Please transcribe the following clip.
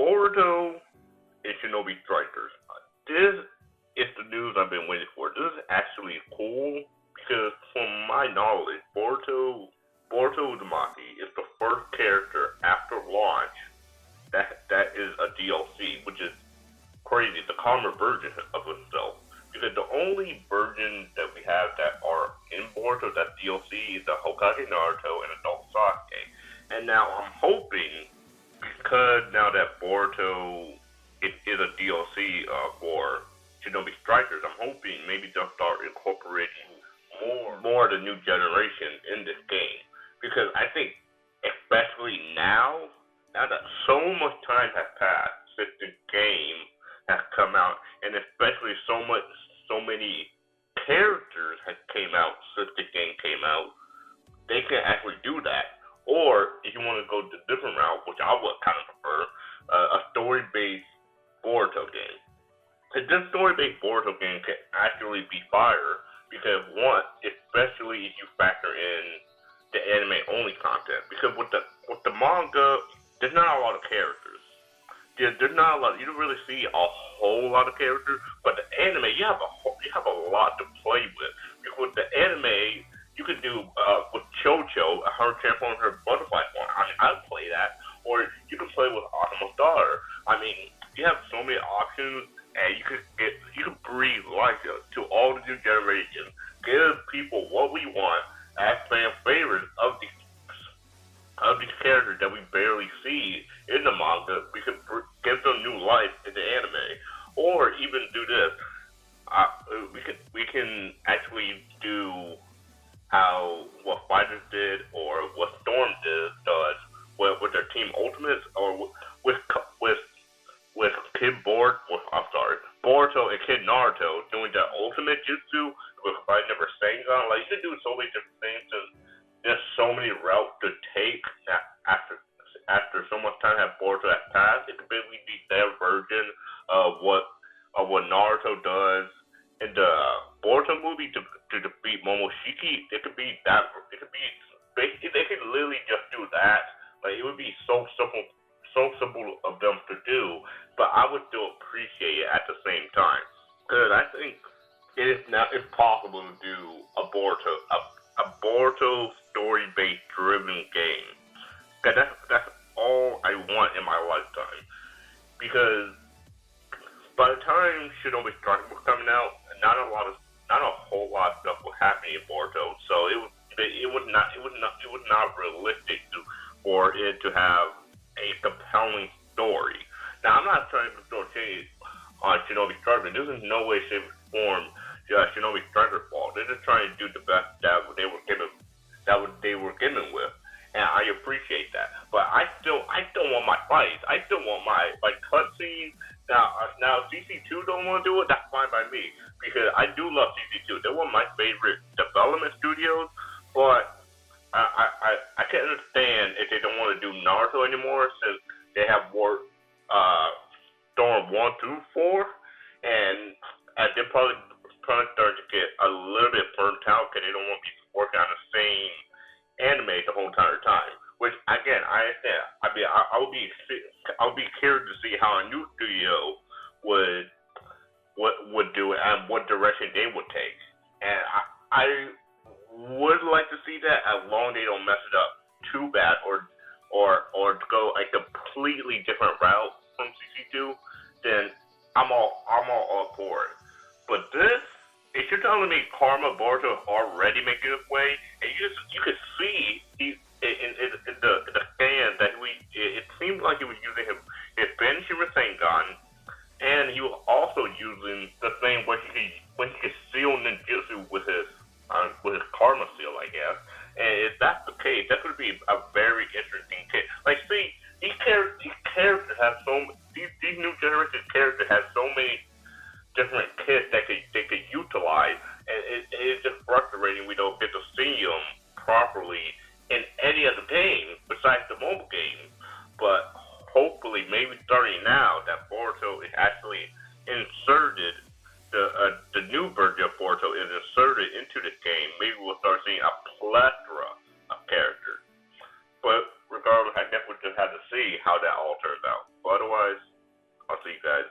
Boruto and Shinobi Strikers. This is the news I've been waiting for. This is actually cool because, from my knowledge, Boruto Uzumaki is the first character after launch that is a DLC, which is crazy. The calmer version of itself. Because the only versions that we have that are in Boruto that DLC is the Hokage Naruto and Adult Sasuke. And now I'm hoping, because now that Boruto is a DLC for Shinobi Strikers, I'm hoping maybe they'll start incorporating more of the new generation in this game. Because I think, especially now that so much time has passed since the game has come out, and especially so many characters have came out since the game came out, they can actually do that. Or if you want to go the different route, which I would kind of prefer, a story-based Boruto game. And this story-based Boruto game can actually be fire because, one, especially if you factor in the anime-only content, because with the manga, there's not a lot of characters. There's not a lot. You don't really see a whole lot of characters, but the anime, you have a lot to play with. Because with the anime, you can do with Chocho, her transform her butterfly form. I mean, I'd play that, or you can play with Automa's daughter. I mean, you have so many options, and you can breathe life to all the new generations. Give people what we want as fan favorites of these characters that we barely see in the manga. We can give them new life in the anime, or even do this. We can actually do what Fighters did or what Storm does with their Team Ultimates, or with Boruto and Kid Naruto doing their ultimate jutsu with Fighting Never Sengon. Like, you can do so many different things, and there's so many routes to take after so much time has Boruto has passed. It could basically be their version of what Naruto does in the Boruto movie to defeat Momoshiki. It could be that. It could be. They could literally just do that. Like, it would be so simple of them to do, but I would still appreciate it at the same time. Because I think it's possible to do a Boruto story-based driven game. Because that's all I want in my lifetime. Because by the time Shinobi Strikers was coming out, not a whole lot of stuff was happening in Boruto, so it was not realistic for it to have a compelling story. Now, I'm not trying to throw shade on Shinobi Strikers. This is no way, shape, or form Shinobi Strikers' fault. They're just trying to do the best that they were given with, and I appreciate that. But I still want my fights. I still want my cutscenes. Now, CC2 don't want to do it. That's fine by me, because I do love CC2. They're one of my favorite development studios, but I can't understand if they don't want to do Naruto anymore, since they have worked Storm 1 through 4, and they're probably starting to get a little bit burnt out because they don't want to be working on the same anime the whole entire time. Which, again, I understand. I mean, I would be curious to see how a new studio would do it and what direction they would take. And I would like to see that, as long as they don't mess it up too bad, or go a completely different route from CC2, then I'm all for it. But this, if you're telling me Karma Boruto is already making its way, and you could see in the scan that it seemed like he was using his finishing Rasengan, and he was also using the thing when he could seal ninjutsu with his Karma seal, I guess. And if that's the case, that could be a very interesting kit. Like, see, these characters have these new generation characters have so many different kits that they could utilize, and it's just frustrating we don't get to see them properly in any of the games besides the mobile games. But hopefully, maybe starting now, that Boruto is actually inserted. The new version of Boruto is inserted into this game. Maybe we'll start seeing a plethora of characters. But regardless, I definitely just have to see how that all turns out. But otherwise, I'll see you guys